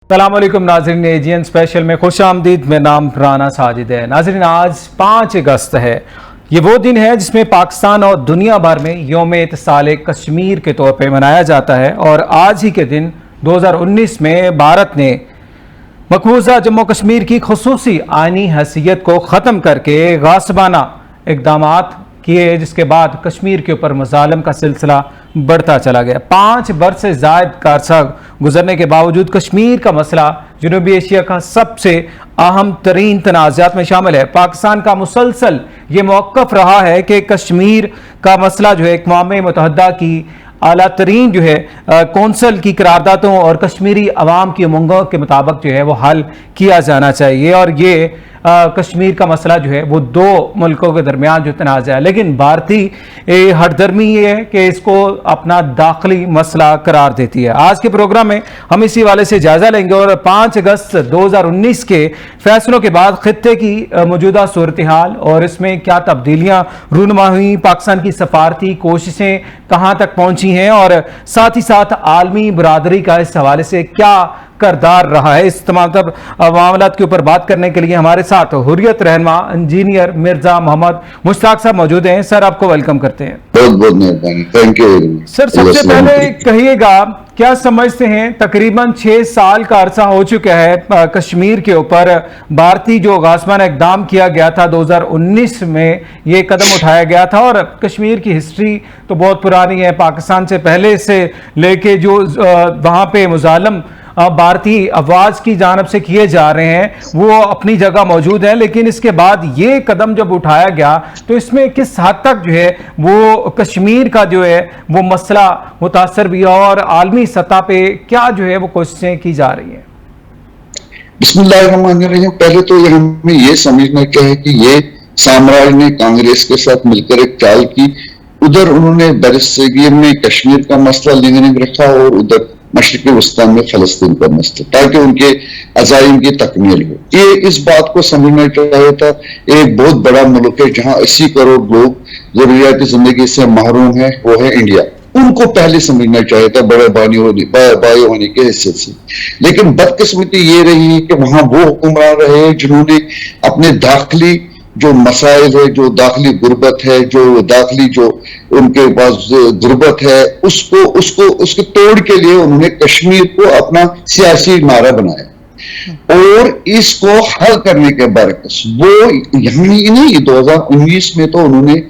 السلام علیکم ناظرین، ایجین اسپیشل میں خوش آمدید۔ میں نام رانا ساجد ہے۔ ناظرین، آج 5 اگست ہے۔ یہ وہ دن ہے جس میں پاکستان اور دنیا بھر میں یوم اتصال کشمیر کے طور پہ منایا جاتا ہے، اور آج ہی کے دن 2019 میں بھارت نے مقبوضہ جموں کشمیر کی خصوصی آئینی حیثیت کو ختم کر کے غاصبانہ اقدامات کیے، جس کے بعد کشمیر کے اوپر مظالم کا سلسلہ بڑھتا چلا گیا۔ 5 برس سے زائد کا عرصہ گزرنے کے باوجود کشمیر کا مسئلہ جنوبی ایشیا کا سب سے اہم ترین تنازعات میں شامل ہے۔ پاکستان کا مسلسل یہ موقف رہا ہے کہ کشمیر کا مسئلہ جو ہے اقوام متحدہ کی اعلیٰ ترین جو ہے کونسل کی قراردادوں اور کشمیری عوام کی امنگوں کے مطابق جو ہے وہ حل کیا جانا چاہیے، اور یہ کشمیر کا مسئلہ جو ہے وہ 2 ملکوں کے درمیان جو تنازع ہے، لیکن بھارتی ہٹ درمی یہ ہے کہ اس کو اپنا داخلی مسئلہ قرار دیتی ہے۔ آج کے پروگرام میں ہم اسی والے سے جائزہ لیں گے، اور 5 اگست 2019 کے فیصلوں کے بعد خطے کی موجودہ صورتحال اور اس میں کیا تبدیلیاں رونما ہوئیں، پاکستان کی سفارتی کوششیں کہاں تک پہنچی ہیں، اور ساتھ ہی ساتھ عالمی برادری کا اس حوالے سے کیا کردار رہا ہے۔ اس تمام معاملات کے اوپر بات کرنے کے لیے ہمارے ساتھ حریت رہنما انجینئر مرزا محمد مشتاق صاحب موجود ہیں۔ سر، آپ کو ویلکم کرتے ہیں۔ بہت بہت مہربانی، تھینک یو۔ سر، سب سے پہلے کہیے گا کیا سمجھتے ہیں، تقریباً 6 سال کا عرصہ ہو چکا ہے کشمیر کے اوپر بھارتی جو غاصبانہ اقدام کیا گیا تھا 2019 میں یہ قدم اٹھایا گیا تھا، اور کشمیر کی ہسٹری تو بہت پرانی ہے، پاکستان سے پہلے سے لے کے جو وہاں پہ مظالم بھارتی افواج کی جانب سے کیے جا رہے ہیں وہ اپنی جگہ موجود ہیں، لیکن اس کے بعد یہ قدم جب اٹھایا گیا تو اس میں کس حد تک جو ہے وہ کشمیر کا جو ہے وہ مسئلہ متاثر بھی ہے، اور عالمی سطح پہ کیا جو ہے وہ کوششیں کی جا رہی ہیں؟ بسم اللہ الرحمن الرحیم۔ پہلے تو ہمیں یہ سمجھنا کیا ہے کہ یہ سامراج نے کانگریس کے ساتھ مل کر ایک چال کی، ادھر انہوں نے برصغیر میں کشمیر کا مسئلہ لنگرنگ رکھا اور ادھر مشرق وسطی میں فلسطین کا مسئلہ، تاکہ ان کے عزائم کی تکمیل ہو۔ یہ اس بات کو سمجھنا چاہیے تھا، ایک بہت بڑا ملک ہے جہاں 80 کروڑ لوگ ضروریات زندگی سے محروم ہیں، وہ ہے انڈیا۔ ان کو پہلے سمجھنا چاہیے تھا بڑے بھائی ہونے کے حیثیت سے، لیکن بدقسمتی یہ رہی ہے کہ وہاں وہ حکمران رہے جنہوں نے اپنے داخلی جو مسائل ہے، جو داخلی غربت ہے، جو داخلی جو ان کے پاس غربت ہے، اس کو توڑ کے لیے انہوں نے کشمیر کو اپنا سیاسی نعرہ بنایا، اور اس کو حل کرنے کے برعکس وہ یہاں ہی نہیں 2019 میں تو انہوں نے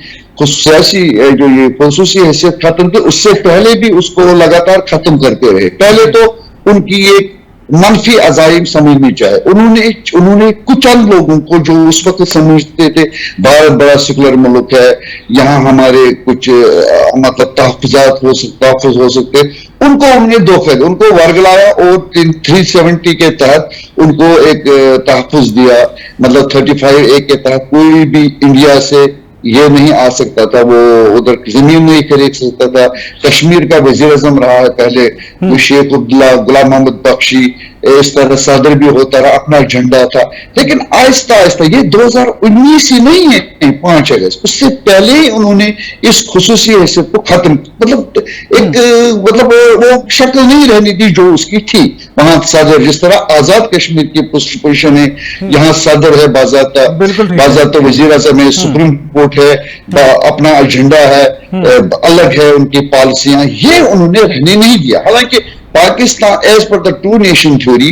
سیاسی جو یہ خصوصی حیثیت ختم کی، اس سے پہلے بھی اس کو لگاتار ختم کرتے رہے۔ پہلے تو ان کی ایک منفی عزائم سمجھنی چاہے، انہوں نے کچھ چند لوگوں کو جو اس وقت سمجھتے تھے بھارت بڑا سیکولر ملک ہے، یہاں ہمارے کچھ مطلب تحفظ ہو سکتے، ان کو ہم نے دھوکہ دیا، ان کو ورگلایا اور 370 کے تحت ان کو ایک تحفظ دیا، مطلب 35A کے تحت کوئی بھی انڈیا سے یہ نہیں آ سکتا تھا، وہ ادھر زمین نہیں خرید سکتا تھا۔ کشمیر کا وزیر اعظم رہا ہے پہلے وہ شیخ عبداللہ غلام محمد بخشی، اس طرح صدر بھی ہوتا رہا، اپنا جھنڈا تھا، لیکن آہستہ آہستہ یہ 2019 ہی نہیں ہے 5 اگست، اس سے پہلے ہی انہوں نے اس خصوصی حیثیت کو ختم، مطلب وہ شکل نہیں رہنی تھی جو اس کی تھی وہاں صدر، جس طرح آزاد کشمیر کی پوزیشن ہے، یہاں صدر ہے باضابطہ وزیر اعظم ہے، سپریم کورٹ ہے، اپنا ایجنڈا ہے، الگ ہے ان کی پالیسیاں، یہ انہوں نے رہنے نہیں دیا۔ حالانکہ Pakistan as per the two nation theory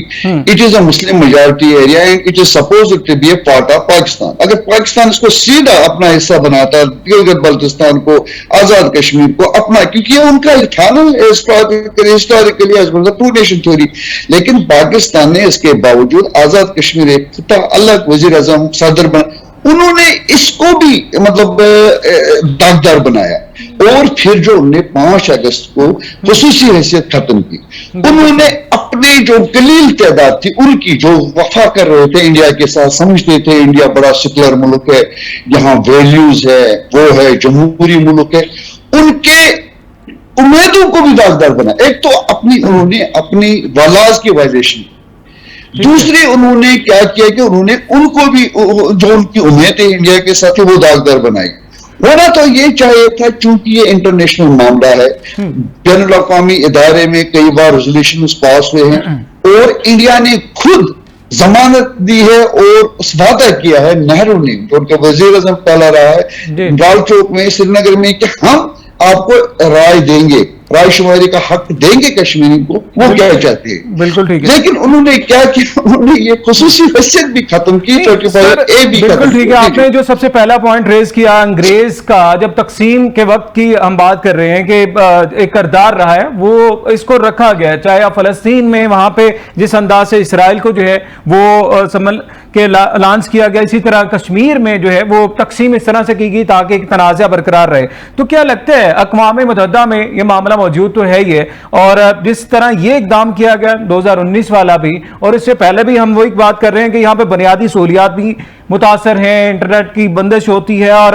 it is a Muslim majority area and it is supposed to be a part of Pakistan۔ اگر پاکستان اس کو سیدھا اپنا حصہ بناتا، گلگت بلتستان کو، آزاد کشمیر کو اپنا، کیونکہ یہ ان کا تھا نا historically as per the two nation theory، لیکن پاکستان نے اس کے باوجود آزاد کشمیر ایک خطہ، الگ وزیر اعظم، صدر بنا، انہوں نے اس کو بھی مطلب داغدار بنایا، اور پھر جو انہوں نے 5 اگست کو خصوصی حیثیت ختم کی، انہوں نے اپنی جو قلیل تعداد تھی ان کی جو وفا کر رہے تھے انڈیا کے ساتھ، سمجھتے تھے انڈیا بڑا سیکولر ملک ہے، یہاں ویلیوز ہے، وہ ہے جمہوری ملک ہے، ان کے امیدوں کو بھی داغدار بنا۔ ایک تو انہوں نے اپنی والاز کی وائلیشن، دوسری انہوں نے کیا کیا کہ انہوں نے ان کو بھی جو ان کی امیدیں انڈیا کے ساتھ وہ داغدار بنائی، ہونا تو یہ چاہیے تھا، چونکہ یہ انٹرنیشنل معاملہ ہے، بین الاقوامی ادارے میں کئی بار ریزولوشن پاس ہوئے ہیں، اور انڈیا نے خود ضمانت دی ہے اور وعدہ کیا ہے نہرو نے، جو ان کا وزیر اعظم پہلا رہا ہے لال چوک میں سری نگر میں، کہ ہم آپ کو رائے دیں گے، رائے شماری کا حق دیں گے کشمیری کو، وہ کیا چاہتے ہیں. بالکل ٹھیک ہے، لیکن انہوں نے کیا کیا، انہوں نے یہ خصوصی حیثیت بھی ختم کی، بالکل ٹھیک ہے. آپ نے جو سب سے پہلا پوائنٹ ریز کیا انگریز کا، جب تقسیم کے وقت کی ہم بات کر رہے ہیں کہ ایک کردار رہا ہے، وہ اس کو رکھا گیا، چاہے آپ فلسطین میں وہاں پہ جس انداز سے اسرائیل کو جو ہے وہ سمجھ کے لانچ کیا گیا، اسی طرح کشمیر میں جو ہے وہ تقسیم اس طرح سے کی گئی تاکہ ایک تنازع برقرار رہے. تو کیا لگتا ہے اقوام متحدہ میں یہ معاملہ موجود تو ہے ہی ہے، اور جس طرح یہ اقدام کیا گیا 2019 والا بھی، اور اس سے پہلے بھی ہم وہی بات کر رہے ہیں کہ یہاں پہ بنیادی سہولیات بھی متاثر ہیں، انٹرنیٹ کی بندش ہوتی ہے، اور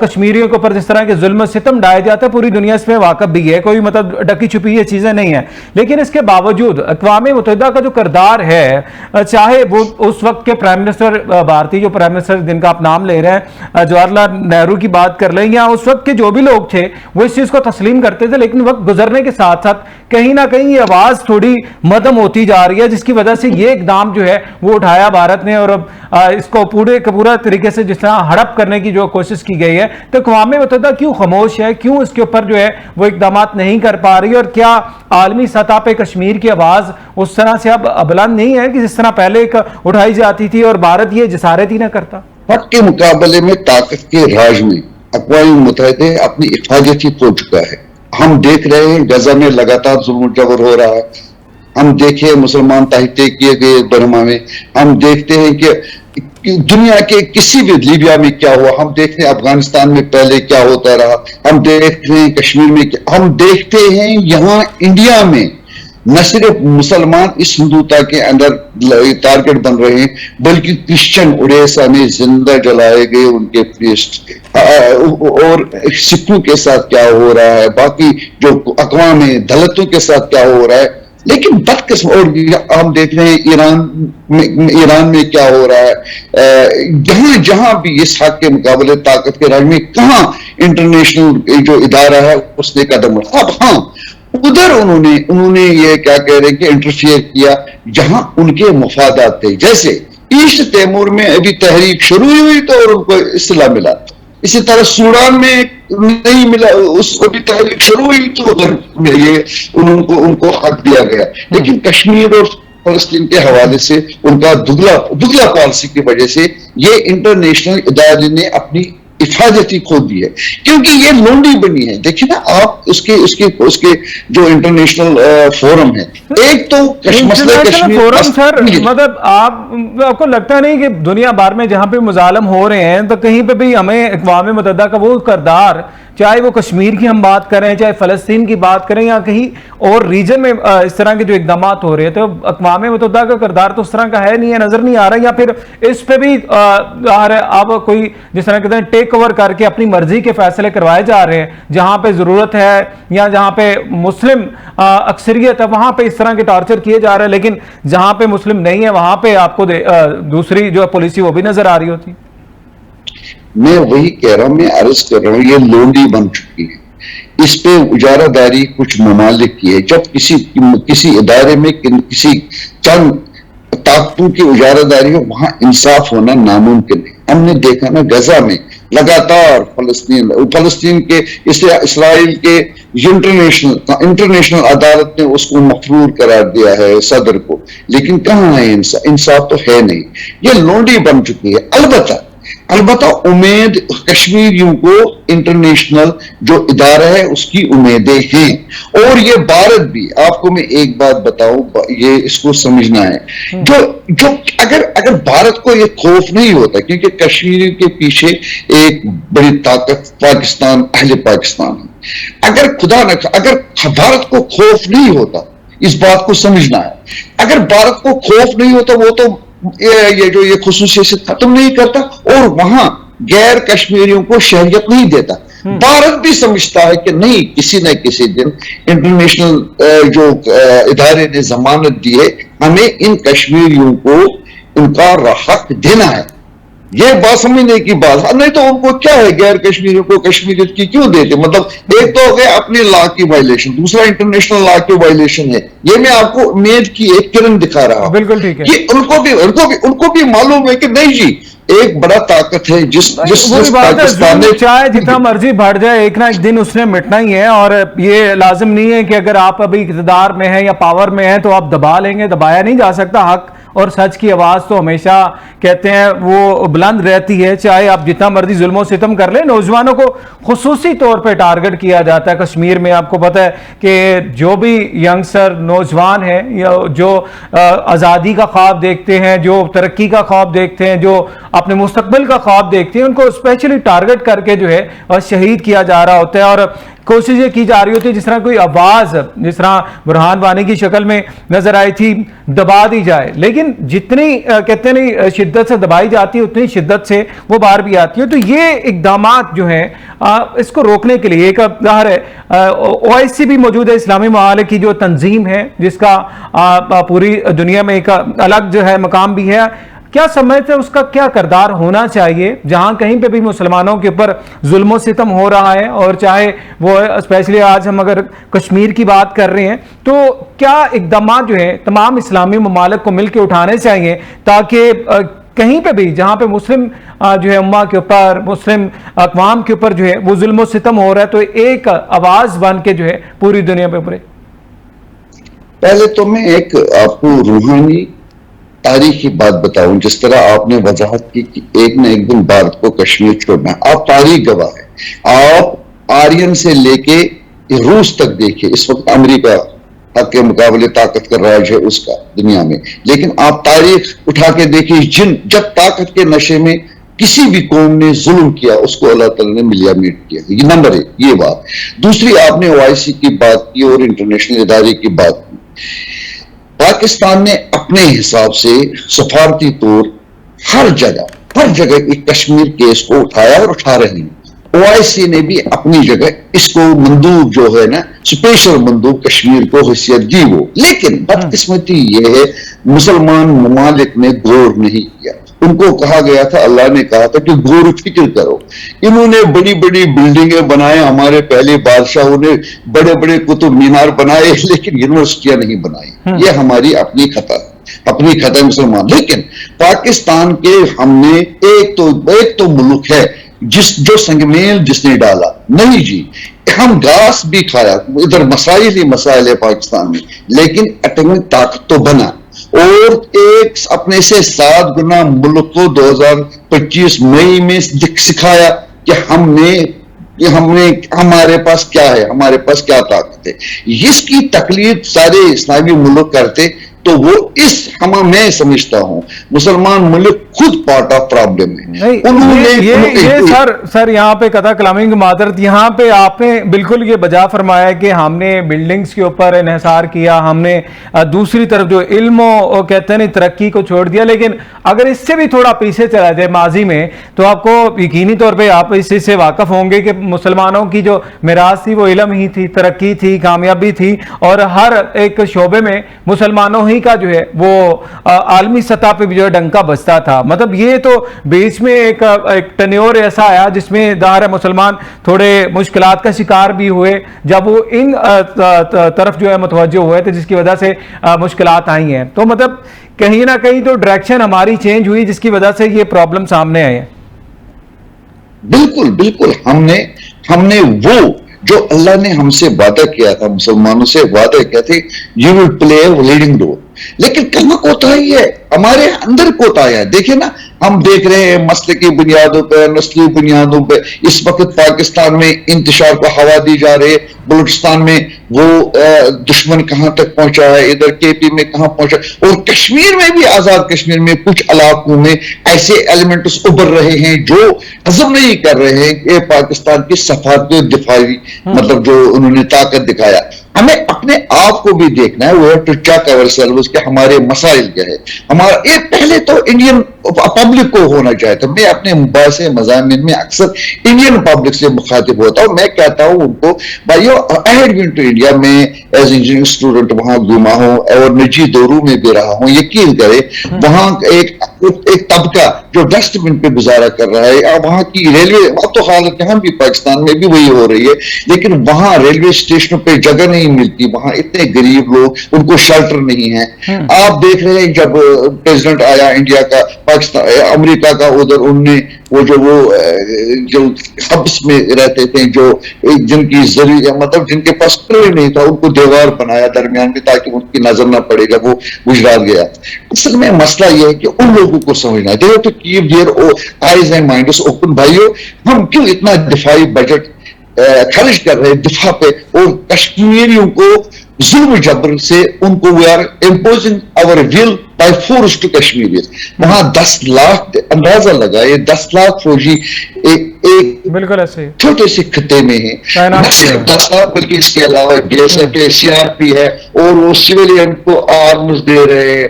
کشمیریوں کے اوپر جس طرح کے ظلم و ستم ڈھائے جاتے ہیں، پوری دنیا اس میں واقف بھی ہے، کوئی مطلب ڈکی چھپی یہ چیزیں نہیں ہیں. لیکن اس کے باوجود اقوام متحدہ کا جو کردار ہے، چاہے وہ اس وقت کے پرائم منسٹر بھارتی جو پرائم منسٹر جن کا آپ نام لے رہے ہیں جواہر لال نہرو کی بات کر لیں، یا اس وقت کے جو بھی لوگ تھے وہ اس چیز کو تسلیم کرتے تھے، لیکن وقت گزرنے کے ساتھ ساتھ کہیں نہ کہیں یہ آواز تھوڑی مدھم ہوتی جا رہی ہے، جس کی وجہ سے یہ اقدام جو ہے وہ اٹھایا بھارت نے، اور اب اس کو پورا طریقے سے جس طرح ہڑپ کرنے کی جو کوشش کی گئی ہے. تو اقوام متحدہ کیوں خاموش ہے، کیوں اس کے اوپر جو ہے وہ اقدامات نہیں کر پا رہی، اور کیا عالمی سطح پہ کشمیر کی آواز اس طرح سے اب بلند نہیں ہے کہ جس طرح پہلے اٹھائی جاتی تھی، اور بھارت یہ جسارت ہی نہ کرتا؟ حق کے مقابلے میں طاقت کے راج میں اقوام متحدہ اپنی حفاظتی کھو چکا ہے. ہم دیکھ رہے ہیں غزہ میں لگاتار ظلم و جبر ہو رہا ہے، ہم دیکھیں مسلمان تحطے کیے گئے برما میں، ہم دیکھتے ہیں کہ دنیا کے کسی بھی لیبیا میں کیا ہوا، ہم دیکھتے ہیں افغانستان میں پہلے کیا ہوتا رہا، ہم دیکھتے ہیں کشمیر میں کیا، ہم دیکھتے ہیں یہاں انڈیا میں نہ صرف مسلمان اس ہندوتا کے اندر ٹارگٹ بن رہے ہیں، بلکہ کرسچن اڑیسہ میں زندہ جلائے گئے ان کے پریسٹ، اور سکھوں کے ساتھ کیا ہو رہا ہے، باقی جو اقوام ہیں دلتوں کے ساتھ کیا ہو رہا ہے. لیکن بدقسمت، اور ہم دیکھ رہے ہیں ایران میں کیا ہو رہا ہے. جہاں بھی اس حق کے مقابلے طاقت کے راج میں کہاں انٹرنیشنل جو ادارہ ہے اس نے قدم اٹھا. اب ہاں ادھر انہوں نے یہ کیا کہہ رہے ہیں کہ انٹرفیئر کیا جہاں ان کے مفادات تھے. جیسے ایسٹ تیمور میں ابھی تحریک شروع ہوئی تو اور ان کو اصطلاح ملا، اسی طرح سوڈان میں نہیں ملا، اس کو بھی تحریک شروع ہوئی تو ادھر ان کو حق دیا گیا. لیکن کشمیر اور فلسطین کے حوالے سے ان کا دگلا پالیسی کی وجہ سے یہ انٹرنیشنل ادارے نے اپنی حفاظتی کھو دی ہے، کیونکہ یہ لونڈی بنی ہے. دیکھیں نا آپ اس کے جو انٹرنیشنل فورم ہے، ایک تو مسئلہ کشمیر فورم، سر مطلب آپ کو لگتا نہیں کہ دنیا بھر میں جہاں پہ مظالم ہو رہے ہیں تو کہیں پہ بھی ہمیں اقوام متحدہ کا وہ کردار، چاہے وہ کشمیر کی ہم بات کریں، چاہے فلسطین کی بات کریں، یا کہیں اور ریجن میں اس طرح کے جو اقدامات ہو رہے ہیں، تو اقوام متحدہ کا کردار تو اس طرح کا ہے نہیں ہے، نظر نہیں آ رہا، یا پھر اس پہ بھی آپ کوئی جس طرح کہتے ہیں ٹیک اوور کر کے اپنی مرضی کے فیصلے کروائے جا رہے ہیں، جہاں پہ ضرورت ہے یا جہاں پہ مسلم اکثریت ہے وہاں پہ اس طرح کے ٹارچر کیے جا رہے ہیں، لیکن جہاں پہ مسلم نہیں ہے وہاں پہ آپ کو دوسری جو پالیسی وہ بھی نظر آ رہی ہوتی. میں وہی کہہ رہا ہوں، میں عرض کر رہا ہوں یہ لونڈی بن چکی ہے. اس پہ اجارہ داری کچھ ممالک کی ہے. جب کسی ادارے میں کسی چند طاقتوں کی اجارہ داری ہو، وہاں انصاف ہونا ناممکن ہے. ہم نے دیکھا نا غزہ میں لگاتار فلسطین کے اسرائیل کے انٹرنیشنل عدالت نے اس کو مفرور قرار دیا ہے صدر کو، لیکن کہاں ہے انصاف تو ہے نہیں. یہ لونڈی بن چکی ہے. البتہ امید کشمیریوں کو انٹرنیشنل جو ادارہ ہے اس کی امیدیں ہیں، اور یہ بھارت بھی. آپ کو میں ایک بات بتاؤں، یہ اس کو سمجھنا ہے، جو اگر بھارت کو یہ خوف نہیں ہوتا، کیونکہ کشمیر کے پیچھے ایک بڑی طاقت پاکستان، اہل پاکستان ہے. اگر بھارت کو خوف نہیں ہوتا، اس بات کو سمجھنا ہے، اگر بھارت کو خوف نہیں ہوتا وہ تو یہ خصوصیت ختم نہیں کرتا اور وہاں غیر کشمیریوں کو شہریت نہیں دیتا. بھارت بھی سمجھتا ہے کہ نہیں، کسی نہ کسی دن انٹرنیشنل جو ادارے نے ضمانت دی ہے، ہمیں ان کشمیریوں کو ان کا حق دینا ہے. یہ بات سمجھنے کی بات ہے. نہیں تو ان کو کیا ہے غیر کشمیریوں کو کشمیریت کی کیوں دیتے؟ مطلب ایک تو ہو گیا اپنے لا کی وائلیشن, دوسرا انٹرنیشنل لا کی وائلیشن ہے. یہ میں آپ کو امید کی ایک کرن دکھا رہا ہوں. بالکل ٹھیک ہے. یہ ان کو بھی معلوم ہے کہ نہیں جی ایک بڑا طاقت ہے جس پاکستان میں چاہے جتنا مرضی بڑھ جائے ایک نہ ایک دن اس نے مٹنا ہی ہے. اور یہ لازم نہیں ہے کہ اگر آپ ابھی اقتدار میں ہیں یا پاور میں ہیں تو آپ دبا لیں گے. دبایا نہیں جا سکتا. حق اور سچ کی آواز تو ہمیشہ کہتے ہیں وہ بلند رہتی ہے, چاہے آپ جتنا مرضی ظلم و ستم کر لیں. نوجوانوں کو خصوصی طور پہ ٹارگٹ کیا جاتا ہے کشمیر میں. آپ کو پتہ ہے کہ جو بھی ینگسٹر نوجوان ہیں یا جو آزادی کا خواب دیکھتے ہیں, جو ترقی کا خواب دیکھتے ہیں, جو اپنے مستقبل کا خواب دیکھتے ہیں, ان کو اسپیشلی ٹارگٹ کر کے جو ہے شہید کیا جا رہا ہوتا ہے. اور کوشش یہ کی جا رہی ہوتی ہے جس طرح کوئی آواز جس طرح برہان وانی کی شکل میں نظر آئی تھی دبا دی جائے. لیکن جتنی کہتے نہیں شدت سے دبائی جاتی ہے اتنی شدت سے وہ باہر بھی آتی ہے. تو یہ اقدامات جو ہیں اس کو روکنے کے لیے ایک ظاہر ہے OIC بھی موجود ہے, اسلامی ممالک کی جو تنظیم ہے جس کا پوری دنیا میں ایک الگ جو ہے مقام بھی ہے. کیا سمجھتے ہیں اس کا کیا کردار ہونا چاہیے جہاں کہیں پہ بھی مسلمانوں کے اوپر ظلم و ستم ہو رہا ہے؟ اور چاہے وہ اسپیشلی آج ہم اگر کشمیر کی بات کر رہے ہیں تو کیا اقدامات جو ہیں تمام اسلامی ممالک کو مل کے اٹھانے چاہیے تاکہ کہیں پہ بھی جہاں پہ مسلم جو ہے امہ کے اوپر مسلم اقوام کے اوپر جو ہے وہ ظلم و ستم ہو رہا ہے تو ایک آواز بن کے جو ہے پوری دنیا پہ ابھرے؟ پہلے تو میں ایک آپ کو روحانی تاریخی بات بتاؤں. جس طرح آپ نے وضاحت کی کہ ایک نہ ایک دن بھارت کو کشمیر چھوڑنا ہے. آپ تاریخ گواہ ہے. آپ آرین سے لے کے روس تک دیکھیں, اس وقت امریکہ حق کے مقابلے طاقت کا راج ہے اس کا دنیا میں. لیکن آپ تاریخ اٹھا کے دیکھیں جب طاقت کے نشے میں کسی بھی قوم نے ظلم کیا اس کو اللہ تعالیٰ نے ملیا میٹ کیا. یہ نمبر ایک یہ بات. دوسری آپ نے OIC کی بات کی اور انٹرنیشنل ادارے کی بات کی. پاکستان نے اپنے حساب سے سفارتی طور ہر جگہ ایک کشمیر کیس کو اٹھایا اور اٹھا رہے ہیں. OIC نے بھی اپنی جگہ اس کو مندوب جو ہے نا اسپیشل مندوب کشمیر کو حیثیت دی وہ. لیکن بدقسمتی یہ ہے مسلمان ممالک نے غور نہیں کیا. ان کو کہا گیا تھا, اللہ نے کہا تھا کہ غور و فکر کرو. انہوں نے بڑی بڑی بلڈنگیں بنائے, ہمارے پہلے بادشاہوں نے بڑے بڑے قطب مینار بنائے لیکن یونیورسٹیاں نہیں بنائی. یہ ہماری اپنی خطا مسلمان. لیکن پاکستان کے ہم نے ایک تو ملک ہے جو سنگمیل جس نے ڈالا نہیں جی. ہم گاس بھی کھایا, ادھر مسائل ہی مسائل ہے پاکستان میں, لیکن ایٹمک طاقت تو بنا. اور ایک اپنے سے 7 گنا ملک کو 2025 مئی میں سکھایا کہ ہمارے پاس کیا ہے, ہمارے پاس کیا طاقت ہے. اس کی تقلید سارے اسلامی ملک کرتے تو وہ میں سمجھتا ہوں مسلمان ملک خود پارٹ آف پرابلم ہے. سر یہاں پہ قطع کلامی کی معذرت, یہاں پہ آپ نے بالکل یہ بجا فرمایا کہ ہم نے بلڈنگز کے اوپر انحصار کیا, ہم نے دوسری طرف جو علم و کہتے ہیں ترقی کو چھوڑ دیا. لیکن اگر اس سے بھی تھوڑا پیچھے چلا جائے ماضی میں تو آپ کو یقینی طور پہ آپ اس سے واقف ہوں گے کہ مسلمانوں کی جو میراث تھی وہ علم ہی تھی, ترقی تھی, کامیابی تھی. اور ہر ایک شعبے میں مسلمانوں کا جو ہے وہ عالمی سطح پہ بھی جو ہے ڈنکا بجتا تھا. مطلب یہ تو بیچ میں ایک ٹنیور ایسا آیا جس میں ظاہر ہے مسلمان تھوڑے مشکلات کا شکار بھی ہوئے جب وہ ان طرف جو ہے متوجہ ہوئے تھے جس کی وجہ سے مشکلات آئی ہیں. تو مطلب کہیں نہ کہیں تو ڈائریکشن ہماری چینج ہوئی جس کی وجہ سے یہ پرابلم سامنے آئے ہیں. بالکل ہم نے وہ جو اللہ نے ہم سے وعدہ کیا تھا, مسلمانوں سے وعدہ کیا تھا you will play leading role. لیکن کہاں کوتاہی ہے, ہمارے اندر کوتاہی ہے. دیکھیں نا ہم دیکھ رہے ہیں مسلکی بنیادوں پہ, نسلی بنیادوں پہ اس وقت پاکستان میں انتشار کو ہوا دی جا رہی ہے. بلوچستان میں وہ دشمن کہاں تک پہنچا ہے, ادھر KP میں کہاں پہنچا, اور کشمیر میں بھی آزاد کشمیر میں کچھ علاقوں میں ایسے ایلیمنٹس ابھر رہے ہیں جو ہضم نہیں کر رہے ہیں کہ پاکستان کی سفارتی دفاعی مطلب جو انہوں نے طاقت دکھایا. ہمیں اپنے آپ کو بھی دیکھنا ہے, وہ ٹو چیک اور سیلوز کہ ہمارے مسائل کیا ہے. ہمارا یہ پہلے تو انڈین پبلک کو ہونا چاہیے تھا. میں اپنے مباحثے مضامین میں اکثر انڈین پبلک سے مخاطب ہوتا ہوں. میں کہتا ہوں ان کو بھائیو I had been to India, میں ایز انجینئر اسٹوڈنٹ وہاں گھوما ہوں اور نجی دوروں میں بھی رہا ہوں. یقین کرے وہاں ایک ایک طبقہ جو ڈسٹ بن پہ گزارا کر رہا ہے. وہاں کی ریلوے اب تو حالت یہاں بھی پاکستان میں بھی وہی ہو رہی ہے, لیکن وہاں ریلوے اسٹیشنوں پہ جگہ نہیں ملتی, وہاں اتنے غریب لوگ ان کو شیلٹر نہیں ہے. آپ دیکھ رہے ہیں جب پریزیڈنٹ آیا انڈیا کا, پاکستان امریکہ کا, ادھر ان نے جو حبس میں رہتے تھے, جو جن کی مطلب جن کے پاس کوئی نہیں تھا, ان کو دیوار بنایا درمیان میں تاکہ ان کی نظر نہ پڑے گا وہ گجرات گیا. اصل میں مسئلہ یہ ہے کہ ان لوگوں کو سمجھنا ہے, they've to keep their eyes and minds open. بھائیو, ہم کیوں اتنا دفاعی بجٹ خرچ کر رہے ہیں دفاع پہ, اور کشمیریوں کو ظلم جبر سے ان کو we are imposing our will by force to Kashmiris. وہاں 10 لاکھ اندازہ لگائے, 10 لاکھ فوجی ایک بالکل ایسے چھوٹے سے خطے میں ہیں, نہ صرف 10 لاکھ بلکہ اس کے علاوہ بی ایس ایف ہے, سی آر پی ہے, اور وہ سویلین کو آرمز دے رہے ہیں.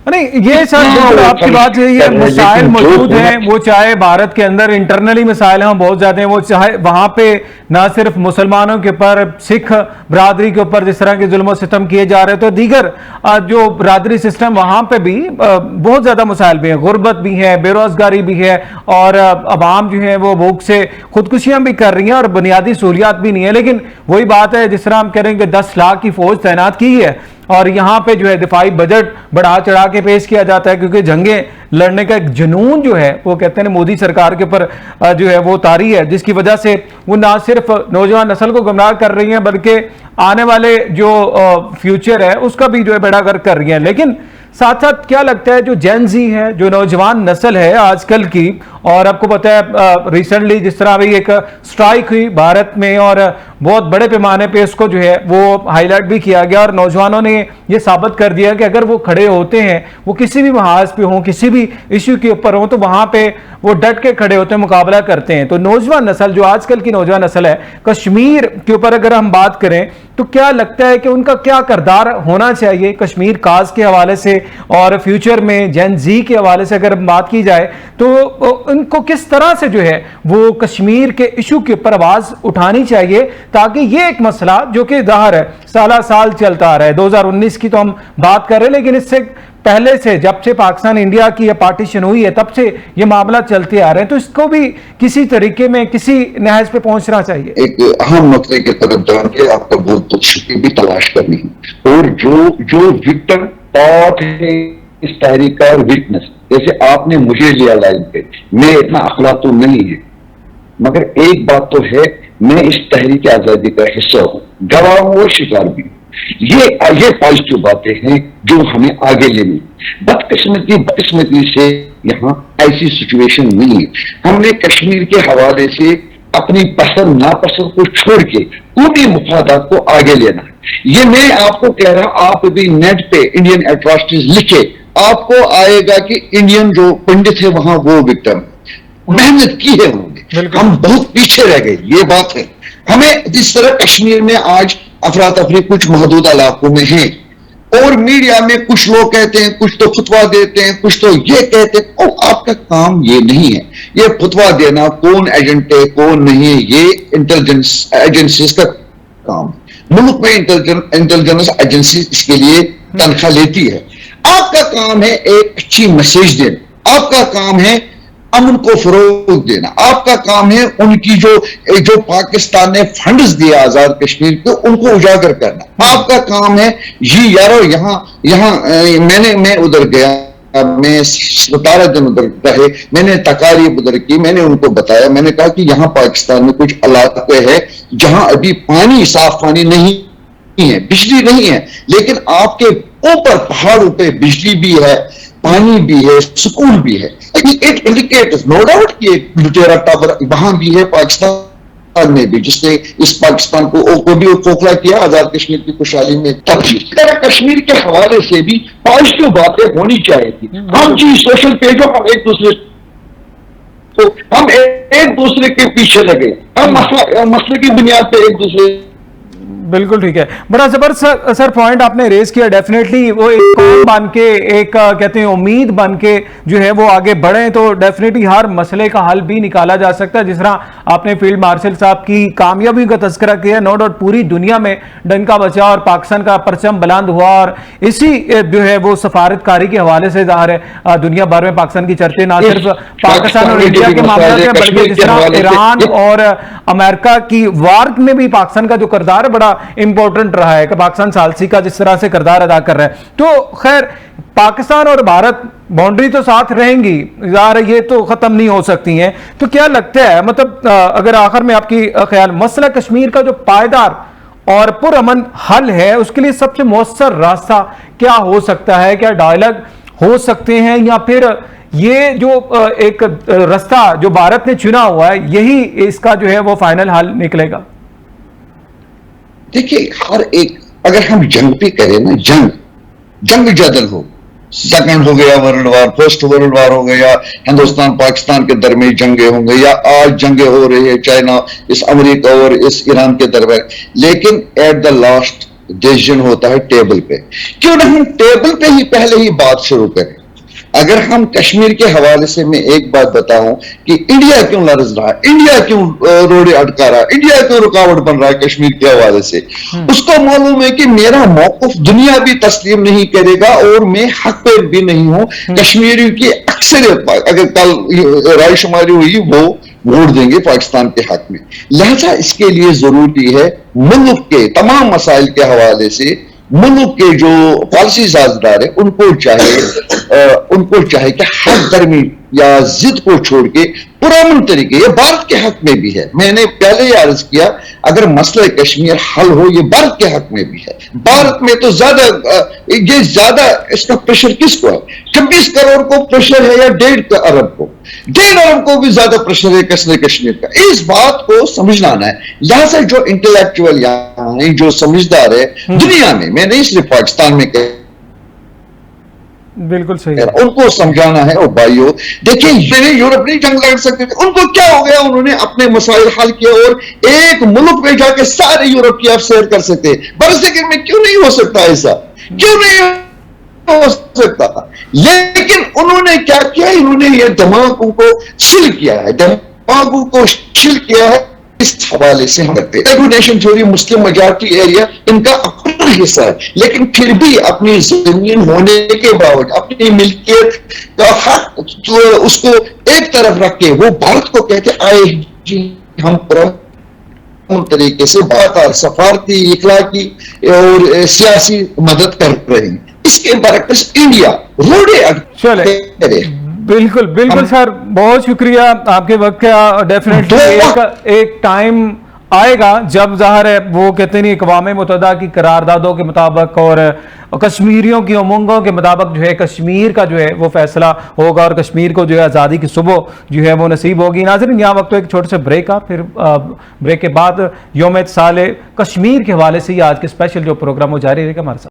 نہیں, یہ سر بالکل آپ کی بات ہے, یہ مسائل موجود ہیں, وہ چاہے بھارت کے اندر انٹرنلی مسائل ہیں بہت زیادہ ہیں, وہ چاہے وہاں پہ نہ صرف مسلمانوں کے اوپر, سکھ برادری کے اوپر جس طرح کے ظلم و ستم کیے جا رہے, تو دیگر جو برادری سسٹم وہاں پہ بھی بہت زیادہ مسائل بھی ہیں, غربت بھی ہے, بے روزگاری بھی ہے, اور عوام جو ہے وہ بھوک سے خودکشیاں بھی کر رہی ہیں, اور بنیادی سہولیات بھی نہیں ہے. لیکن وہی بات ہے جس طرح ہم کہہ رہے ہیں کہ 10 لاکھ کی فوج تعینات کی ہے, اور یہاں پہ جو ہے دفاعی بجٹ بڑھا چڑھا کے پیش کیا جاتا ہے, کیونکہ جنگیں لڑنے کا ایک جنون جو ہے وہ کہتے ہیں مودی سرکار کے اوپر جو ہے وہ طاری ہے, جس کی وجہ سے وہ نہ صرف نوجوان نسل کو گمراہ کر رہی ہیں بلکہ آنے والے جو فیوچر ہے اس کا بھی جو ہے بیڑا غرق کر رہی ہیں. لیکن ساتھ ساتھ کیا لگتا ہے جو جین زی ہے, جو نوجوان نسل ہے آج کل کی, اور آپ کو پتہ ہے ریسنٹلی جس طرح بھی ایک سٹرائک ہوئی بھارت میں, اور بہت بڑے پیمانے پہ اس کو جو ہے وہ ہائی لائٹ بھی کیا گیا, اور نوجوانوں نے یہ ثابت کر دیا کہ اگر وہ کھڑے ہوتے ہیں, وہ کسی بھی محاذ پہ ہوں, کسی بھی ایشو کے اوپر ہوں, تو وہاں پہ وہ ڈٹ کے کھڑے ہوتے ہیں, مقابلہ کرتے ہیں. تو نوجوان نسل, جو آج کل کی نوجوان نسل ہے, کشمیر کے اوپر اگر ہم بات کریں تو کیا لگتا ہے کہ ان کا کیا کردار ہونا چاہیے کشمیر کاز کے حوالے سے, اور فیوچر میں جین زی کے حوالے سے اگر بات کی جائے تو ان کو کس طرح سے جو ہے وہ کشمیر کے ایشو کے اوپر آواز اٹھانی چاہیے, تاکہ یہ ایک مسئلہ جو کہ ظاہر ہے سالہ سال چلتا آ رہا ہے, 2019 کی تو ہم بات کر رہے ہیں, لیکن اس سے پہلے سے جب سے پاکستان انڈیا کی یہ پارٹیشن ہوئی ہے تب سے یہ معاملہ چلتے آ رہے ہیں, تو اس کو بھی کسی طریقے میں کسی نہج پہ پہنچنا چاہیے. ایک اہم مسئلے کی طرف جان کے آپ کا بہت شکریہ بھی تلاش کرنی ہے, اور جو وکٹم پارٹ ہے اس تحریک کا وٹنس, جیسے آپ نے مجھے لیا لائن پہ, میں اتنا اخلاق تو نہیں ہے, مگر ایک بات تو ہے, میں اس تحریک آزادی کا حصہ ہوں, گواہ ہوں اور شکار بھی ہوں. یہ پازیٹو باتیں ہیں جو ہمیں آگے لینی. بدقسمتی سے یہاں ایسی سچویشن نہیں ہے. ہم نے کشمیر کے حوالے سے اپنی پسند ناپسند کو چھوڑ کے پوری مفادات کو آگے لینا ہے. یہ میں آپ کو کہہ رہا ہوں, آپ بھی نیٹ پہ انڈین ایٹراسٹیز لکھے, آپ کو آئے گا کہ انڈین جو پنڈت ہے وہاں وہ وکٹم محنت کی ہے انہوں نے, ہم بہت پیچھے رہ گئے, یہ بات ہے. ہمیں جس طرح کشمیر میں آج افراتفری کچھ محدود علاقوں میں ہے, اور میڈیا میں کچھ لوگ کہتے ہیں, کچھ تو فتوا دیتے ہیں, کچھ تو یہ کہتے ہیں, اور آپ کا کام یہ نہیں ہے. یہ فتوا دینا کون ایجنٹ ہے کون نہیں ہے, یہ انٹیلیجنس ایجنسیز کا کام ہے. ملک میں انٹیلیجنس ایجنسی اس کے لیے تنخواہ لیتی ہے. آپ کا کام ہے ایک اچھی میسج دینا, آپ کا کام ہے امن کو فروغ دینا, آپ کا کام ہے ان کی جو پاکستان نے فنڈز دیا آزاد کشمیر کو ان کو اجاگر کرنا. آپ کا کام ہے جی یارو یہاں میں ادھر گیا, میں 17 دن ادھر رہے, میں نے تقاریب ادھر کی, میں نے ان کو بتایا, میں نے کہا کہ یہاں پاکستان میں کچھ علاقے ہیں جہاں ابھی پانی, صاف پانی نہیں ہے, بجلی نہیں ہے, لیکن آپ کے اوپر پہاڑوں پہ بجلی بھی ہے, پانی بھی ہے, سکون بھی ہے. اٹ انڈیکیٹس نو ڈاؤٹ کہ لٹیرا ٹاور وہاں بھی ہے پاکستان میں بھی, جس نے اس پاکستان کو بھی کھوکھلا کیا آزاد کشمیر کی خوشحالی میں. کشمیر کے حوالے سے بھی پازیٹو باتیں ہونی چاہیے تھی. ہم جی سوشل پیجوں ہم ایک دوسرے کے پیچھے لگے, ہم مسئلے کی بنیاد پہ ایک دوسرے بالکل ٹھیک ہے. بڑا زبردست سر پوائنٹ آپ نے ریز کیا. ڈیفینیٹلی وہ ایک قوم بن کے, ایک کہتے ہیں امید بن کے جو ہے وہ آگے بڑھیں تو ڈیفینیٹلی ہر مسئلے کا حل بھی نکالا جا سکتا ہے. جس طرح آپ نے فیلڈ مارشل صاحب کی کامیابی کا تذکرہ کیا, نو ڈاؤٹ پوری دنیا میں ڈنکا بچا اور پاکستان کا پرچم بلند ہوا, اور اسی جو ہے وہ سفارت کاری کے حوالے سے ظاہر ہے دنیا بھر میں پاکستان کی چرچے نہ صرف پاکستان اور انڈیا کے معاملات میں بلکہ جس طرح ایران اور امریکہ کی وار میں بھی پاکستان کا جو کردار ہے بڑا امپورٹنٹ رہا ہے کہ پاکستان ثالثی کا جس طرح سے کردار ادا کر رہا ہے. تو خیر پاکستان اور بھارت باؤنڈری تو ساتھ رہیں گی, ظاہر ہے یہ تو ختم نہیں ہو سکتی ہیں. تو کیا لگتا ہے مطلب اگر آخر میں آپ کی خیال مسئلہ کشمیر کا جو پائیدار اور پرامن حل ہے اس کے لیے سب سے مؤثر راستہ کیا ہو سکتا ہے؟ کیا ڈائیلاگ ہو سکتے ہیں یا پھر یہ جو ایک راستہ جو بھارت نے چنا ہوا ہے یہی اس کا جو ہے وہ فائنل حل نکلے گا؟ دیکھیے ہر ایک, اگر ہم جنگ بھی کریں نا, جنگ جدل ہو, سیکنڈ ہو گیا world war, first world war ہو گیا, ہندوستان پاکستان کے درمیان جنگیں ہوں گے, یا آج جنگیں ہو رہی ہے چائنا اس امریکہ اور اس ایران کے درمیان, لیکن ایٹ دا لاسٹ ڈیسیژن ہوتا ہے ٹیبل پہ. کیوں نہ ہم ٹیبل پہ ہی پہلے ہی بات شروع کریں. اگر ہم کشمیر کے حوالے سے میں ایک بات بتاؤں کہ انڈیا کیوں لرز رہا ہے, انڈیا کیوں روڑے اٹکا رہا ہے, انڈیا کیوں رکاوٹ بن رہا ہے کشمیر کے حوالے سے, اس کو معلوم ہے کہ میرا موقف دنیا بھی تسلیم نہیں کرے گا اور میں حق پہ بھی نہیں ہوں. کشمیریوں کی اکثریت اگر کل رائے شماری ہوئی وہ ووٹ دیں گے پاکستان کے حق میں. لہذا اس کے لیے ضروری ہے ملک کے تمام مسائل کے حوالے سے ملک کے جو پالیسی سازدار ہیں ان کو چاہے کہ ہر درمی یا ضد کو چھوڑ کے پرامن طریقے, یہ بھارت کے حق میں بھی ہے. میں نے پہلے ہی عرض کیا اگر مسئلہ کشمیر حل ہو یہ بھارت کے حق میں بھی ہے. بھارت میں تو زیادہ اس کا پریشر کس کو ہے؟ 26 کروڑ کو پریشر ہے یا 1.5 ارب کو؟ 1.5 ارب کو بھی زیادہ پریشر ہے کشمیر کا. اس بات کو سمجھنا ہے. لہٰذا جو انٹلیکچوئل یہاں ہیں, جو سمجھدار ہے دنیا میں نہیں صرف پاکستان میں بالکل صحیح, ان کو سمجھانا ہے. اور بھائیو دیکھیں یورپ نہیں جنگ لڑ سکتے تھے, ان کو کیا ہو گیا, انہوں نے اپنے مسائل حل کیے اور ایک ملک میں جا کے سارے یورپ کی آپ سیر کر سکتے. برصغیر میں کیوں نہیں ہو سکتا ایسا, کیوں نہیں ہو سکتا؟ لیکن انہوں نے کیا کیا, انہوں نے یہ دماغوں کو شل کیا ہے. اس حوالے سے ہم کرتے ہیں nation theory, Muslim majority area in کا اپنا حصہ ہے, لیکن پھر بھی اپنی زمین ہونے کے باوجود اپنی ملکیت کا حق اس کو ایک طرف رکھ کے وہ بھارت کو کہتے آئے جی ہم طریقے سے بات اور سفارتی اخلاقی اور سیاسی مدد کر رہے ہیں. اس کے برعکس انڈیا روڑے بالکل سر, بہت شکریہ آپ کے وقت کا. ڈیفینیٹلی ایک ٹائم آئے گا جب ظاہر ہے وہ کہتے نہیں اقوام متحدہ کی قراردادوں کے مطابق اور کشمیریوں کی امنگوں کے مطابق جو ہے کشمیر کا جو ہے وہ فیصلہ ہوگا اور کشمیر کو جو ہے آزادی کی صبح جو ہے وہ نصیب ہوگی. ناظرین یہاں وقت ایک چھوٹے سے بریک کا, پھر بریک کے بعد یوم اتصال کشمیر کے حوالے سے آج کے اسپیشل جو پروگرام وہ جاری رہے گا ہمارے ساتھ.